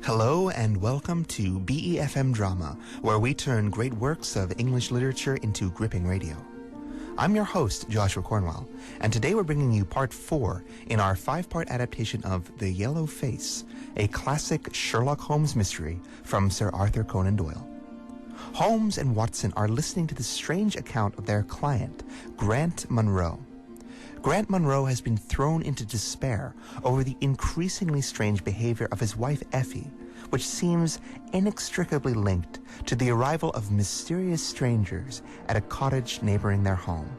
Hello and welcome to BeFM Drama, where we turn great works of English literature into gripping radio. I'm your host, Joshua Cornwell, and today we're bringing you part 4 in our 5-part adaptation of The Yellow Face, a classic Sherlock Holmes mystery from Sir Arthur Conan Doyle. Holmes and Watson are listening to the strange account of their client, Grant Munro. Grant Munro has been thrown into despair over the increasingly strange behavior of his wife Effie, which seems inextricably linked to the arrival of mysterious strangers at a cottage neighboring their home.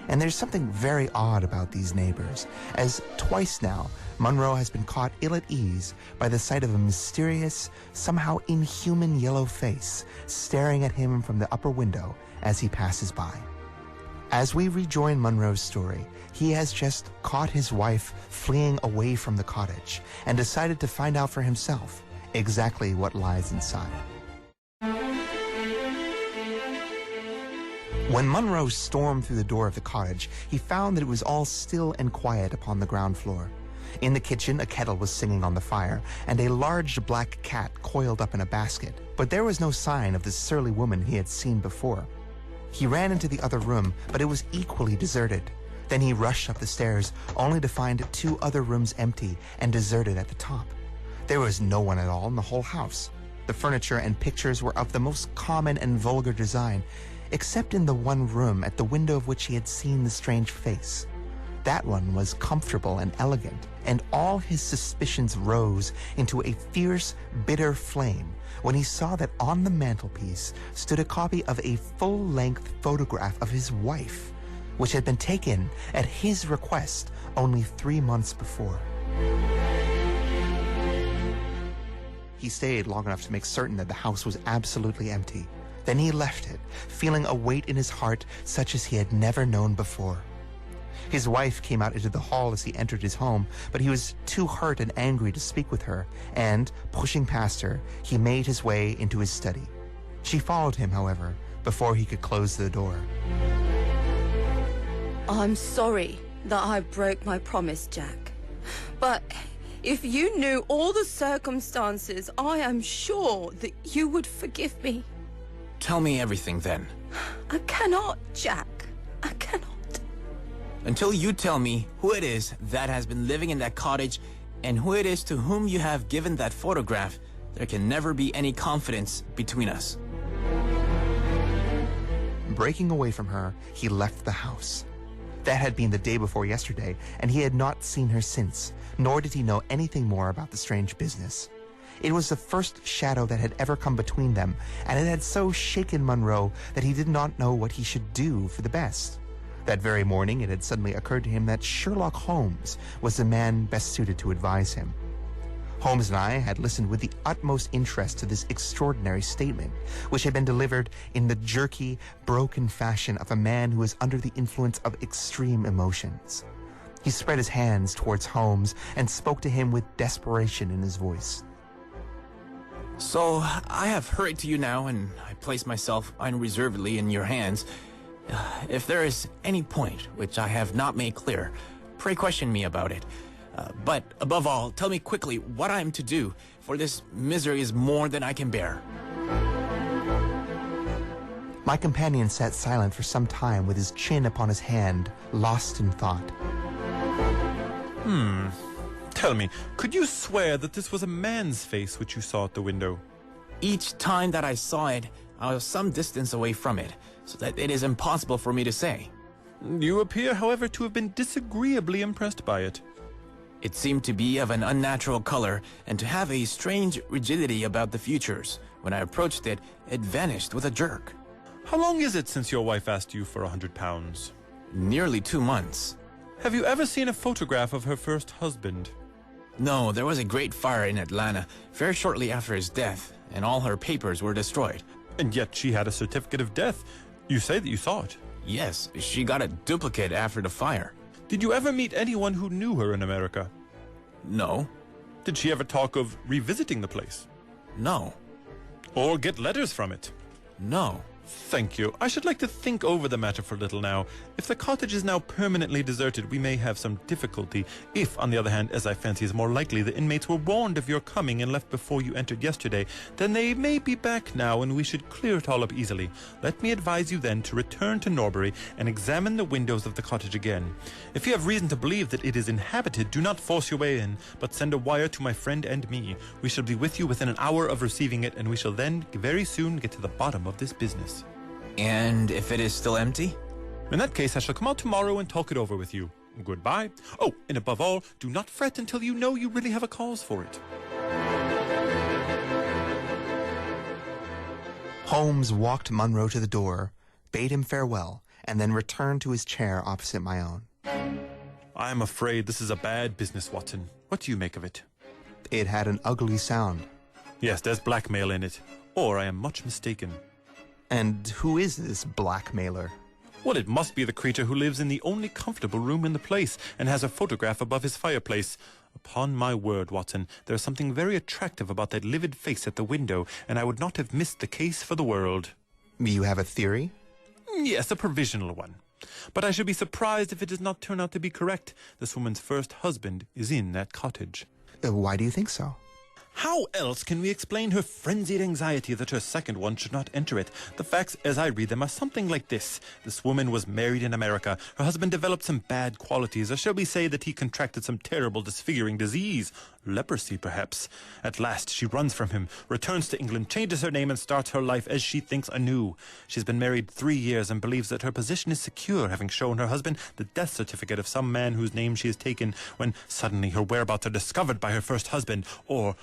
And there's something very odd about these neighbors, as twice now Munro has been caught ill at ease by the sight of a mysterious, somehow inhuman yellow face staring at him from the upper window as he passes by. As we rejoin Munro's story, he has just caught his wife fleeing away from the cottage and decided to find out for himself exactly what lies inside. When Munro stormed through the door of the cottage, he found that it was all still and quiet upon the ground floor. In the kitchen, a kettle was singing on the fire, and a large black cat coiled up in a basket. But there was no sign of the surly woman he had seen before. He ran into the other room, but it was equally deserted. Then he rushed up the stairs, only to find 2 other rooms empty and deserted at the top. There was no one at all in the whole house. The furniture and pictures were of the most common and vulgar design, except in the one room at the window of which he had seen the strange face. That one was comfortable and elegant, and all his suspicions rose into a fierce, bitter flame when he saw that on the mantelpiece stood a copy of a full-length photograph of his wife, which had been taken at his request only 3 months before. He stayed long enough to make certain that the house was absolutely empty. Then he left it, feeling a weight in his heart such as he had never known before. His wife came out into the hall as he entered his home, but he was too hurt and angry to speak with her, and, pushing past her, he made his way into his study. She followed him, however, before he could close the door. I'm sorry that I broke my promise, Jack. But if you knew all the circumstances, I am sure that you would forgive me. Tell me everything then. I cannot, Jack. I cannot. Until you tell me who it is that has been living in that cottage and who it is to whom you have given that photograph, there can never be any confidence between us. Breaking away from her, he left the house. That had been the day before yesterday, and he had not seen her since, nor did he know anything more about the strange business. It was the first shadow that had ever come between them, and it had so shaken Munro that he did not know what he should do for the best. That very morning, it had suddenly occurred to him that Sherlock Holmes was the man best suited to advise him. Holmes and I had listened with the utmost interest to this extraordinary statement, which had been delivered in the jerky, broken fashion of a man who is under the influence of extreme emotions. He spread his hands towards Holmes and spoke to him with desperation in his voice. So, I have hurried to you now, and I place myself unreservedly in your hands. If there is any point which I have not made clear, pray question me about it. But above all, tell me quickly what I am to do, for this misery is more than I can bear. My companion sat silent for some time with his chin upon his hand, lost in thought. Tell me, could you swear that this was a man's face which you saw at the window? Each time that I saw it, I was some distance away from it, so that it is impossible for me to say. You appear, however, to have been disagreeably impressed by it. It seemed to be of an unnatural color and to have a strange rigidity about the features. When I approached it, it vanished with a jerk. How long is it since your wife asked you for £100? Nearly 2 months. Have you ever seen a photograph of her first husband? No, there was a great fire in Atlanta very shortly after his death, and all her papers were destroyed. And yet she had a certificate of death. You say that you saw it. Yes, she got a duplicate after the fire. Did you ever meet anyone who knew her in America? No. Did she ever talk of revisiting the place? No. Or get letters from it? No. Thank you. I should like to think over the matter for a little now. If the cottage is now permanently deserted, we may have some difficulty. If, on the other hand, as I fancy is more likely, the inmates were warned of your coming and left before you entered yesterday, then they may be back now and we should clear it all up easily. Let me advise you then to return to Norbury and examine the windows of the cottage again. If you have reason to believe that it is inhabited, do not force your way in, but send a wire to my friend and me. We shall be with you within an hour of receiving it, and we shall then very soon get to the bottom of this business. And if it is still empty? In that case, I shall come out tomorrow and talk it over with you. Goodbye. Oh, and above all, do not fret until you know you really have a cause for it. Holmes walked Munro to the door, bade him farewell, and then returned to his chair opposite my own. I am afraid this is a bad business, Watson. What do you make of it? It had an ugly sound. Yes, there's blackmail in it. Or I am much mistaken. And who is this blackmailer? Well, it must be the creature who lives in the only comfortable room in the place and has a photograph above his fireplace. Upon my word, Watson, there is something very attractive about that livid face at the window, and I would not have missed the case for the world. You have a theory? Yes, a provisional one. But I should be surprised if it does not turn out to be correct. This woman's first husband is in that cottage. Why do you think so? How else can we explain her frenzied anxiety that her second one should not enter it? The facts, as I read them, are something like this. This woman was married in America. Her husband developed some bad qualities, or shall we say that he contracted some terrible disfiguring disease? Leprosy, perhaps. At last, she runs from him, returns to England, changes her name, and starts her life as she thinks anew. She's been married 3 years and believes that her position is secure, having shown her husband the death certificate of some man whose name she has taken, when suddenly her whereabouts are discovered by her first husband, or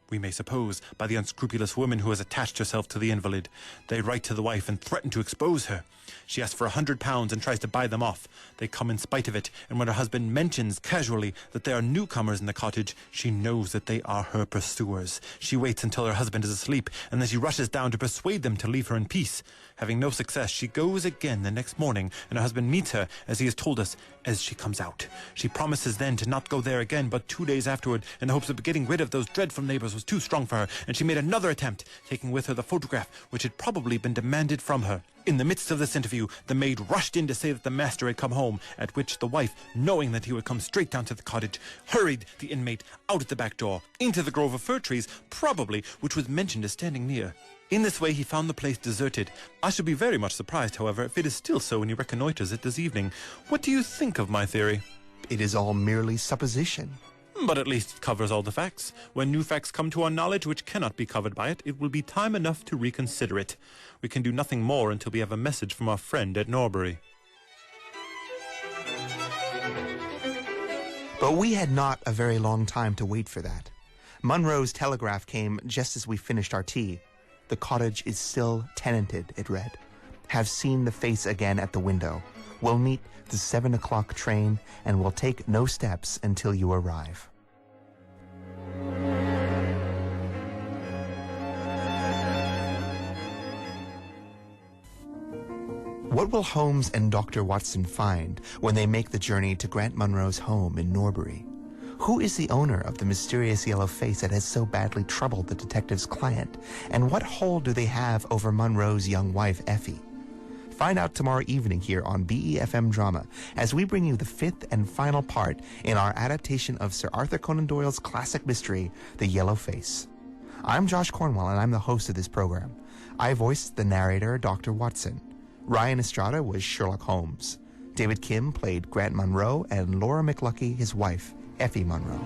we may suppose, by the unscrupulous woman who has attached herself to the invalid. They write to the wife and threaten to expose her. She asks for £100 and tries to buy them off. They come in spite of it, and when her husband mentions casually that there are newcomers in the cottage, she knows that they are her pursuers. She waits until her husband is asleep, and then she rushes down to persuade them to leave her in peace. Having no success, she goes again the next morning, and her husband meets her, as he has told us, as she comes out. She promises then to not go there again, but 2 days afterward, in the hopes of getting rid of those dreadful neighbors, was too strong for her, and she made another attempt, taking with her the photograph which had probably been demanded from her. In the midst of this interview, the maid rushed in to say that the master had come home, at which the wife, knowing that he would come straight down to the cottage, hurried the inmate out at the back door, into the grove of fir trees, probably, which was mentioned as standing near. In this way, he found the place deserted. I should be very much surprised, however, if it is still so when he reconnoiters it this evening. What do you think of my theory? It is all merely supposition. But at least it covers all the facts. When new facts come to our knowledge which cannot be covered by it, it will be time enough to reconsider it. We can do nothing more until we have a message from our friend at Norbury. But we had not a very long time to wait for that. Munro's telegraph came just as we finished our tea. The cottage is still tenanted, it read. Have seen the face again at the window. Will meet the 7 o'clock train and will take no steps until you arrive. What will Holmes and Dr. Watson find when they make the journey to Grant Munro's home in Norbury? Who is the owner of the mysterious yellow face that has so badly troubled the detective's client? And what hold do they have over Munro's young wife, Effie? Find out tomorrow evening here on BeFM Drama as we bring you the 5th and final part in our adaptation of Sir Arthur Conan Doyle's classic mystery, The Yellow Face. I'm Josh Cornwell, and I'm the host of this program. I voiced the narrator, Dr. Watson. Ryan Estrada was Sherlock Holmes. David Kim played Grant Munro, and Laura McLucky, his wife, Effie Munro.